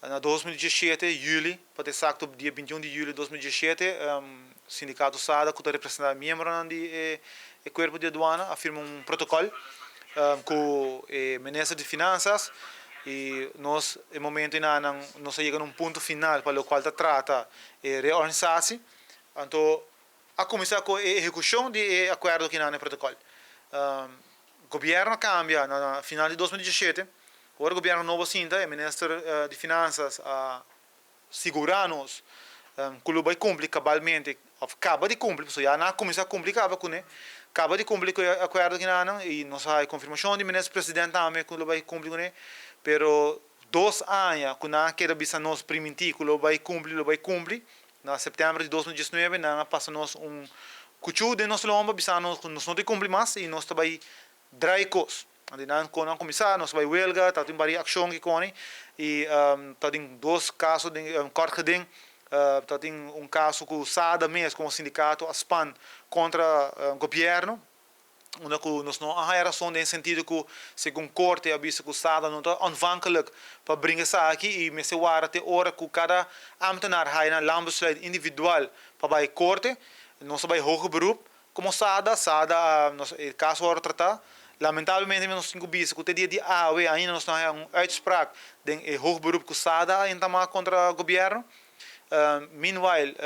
Na 2017, julho, para ter exacto, dia 21 de julho de 2017, o Sindicato SADA, que representa membros do Corpo de Aduana, afirma um protocolo com o Ministro de Finanças e nós, no momento, nós chegamos a um ponto final para o qual trata de reorganizar-se. Então, a começar com a execução do acordo que não é protocolo. O governo cambia no final de 2017. Agora o governo novo sinta, o Ministro de Finanças, segurar-nos que ele vai cumprir cabalmente, acaba de cumprir, porque já não começa a cumprir, acaba de cumprir com o acordo que não, e nós temos a confirmação do Ministro-Presidente também que ele vai cumprir com ele, mas 2 anos que não quer bisa nós permitir que ele vai cumprir, na setembro de 2019, não passa-nos cuchu de nosso lomba, bisa nós não cumprir mais, e nós também dry cost. Quando começar, nós vamos huelga, tem várias ações que correm, e tem 2 casos de corte de tem caso com o SADA mesmo, com o sindicato ASPAN, contra o governo, onde nós não há razão no sentido que, segundo a corte, a vista que o SADA não está aanvankelijk para brincar isso aqui, e me se war até hora que cada ambtenaar na landbesluit individual para a corte, nós vai hoger beroep, como SADA, o caso agora tratar. Lamentavelmente, nós temos visto que o dia de AOE ainda nós temos uma uitspraak de hoger beroep que o SADA ainda contra o governo. Meanwhile,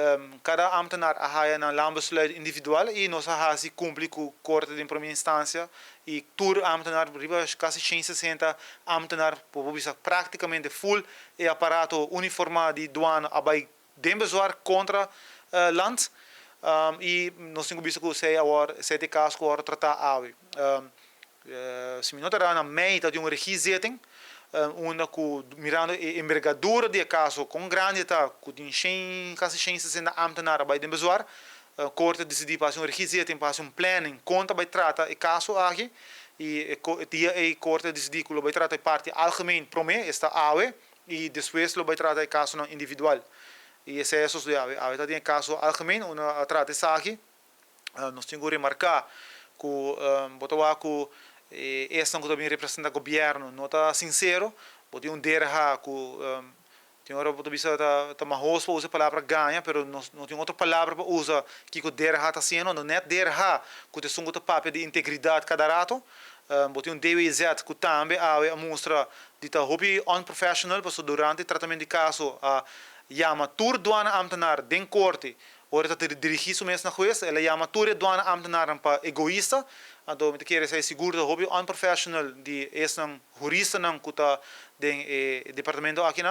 cada ambtenaar ha een landbesluit individual e nós ha se cumpre com a corte de primeira instância e todo ambtenaar, quase 160 ambtenaar, praticamente full e aparato uniformado de douane abai den bezwaar contra land e nós temos visto que sete casos que agora tratar AOE. Se me notará na meia de regiezitting, onde mirando a envergadura do caso com grande que tem quase 160 ambtenaren bij den bezwaar, corte decidiu fazer regiezitting, fazer planning conta bij trata o caso aqui e a corte decidiu que vai tratar a parte algemeen promê, esta AOE, e depois vai tratar o caso individual. E esse é o AOE. AOE tem caso algemeen, onde trata isso aqui. Nós temos que remarcar que esta que também representa o governo não está sincero, pode derra que tem hora para bisa tá mais para usar a palavra ganha, mas não tem outra palavra para usar que o derra está sendo, não é derra que tem um papel de integridade cada rato, pode DWZ que também mostra de tá hobby unprofessional, porque durante o tratamento de caso chama tur douana ambtenaar den corte, ora está dirigido mesmo na juez, ela chama tur douana ambtenaar para egoísta. Então, me quer dizer seguro do hobby unprofessional de esse jurista não que está no departamento aqui não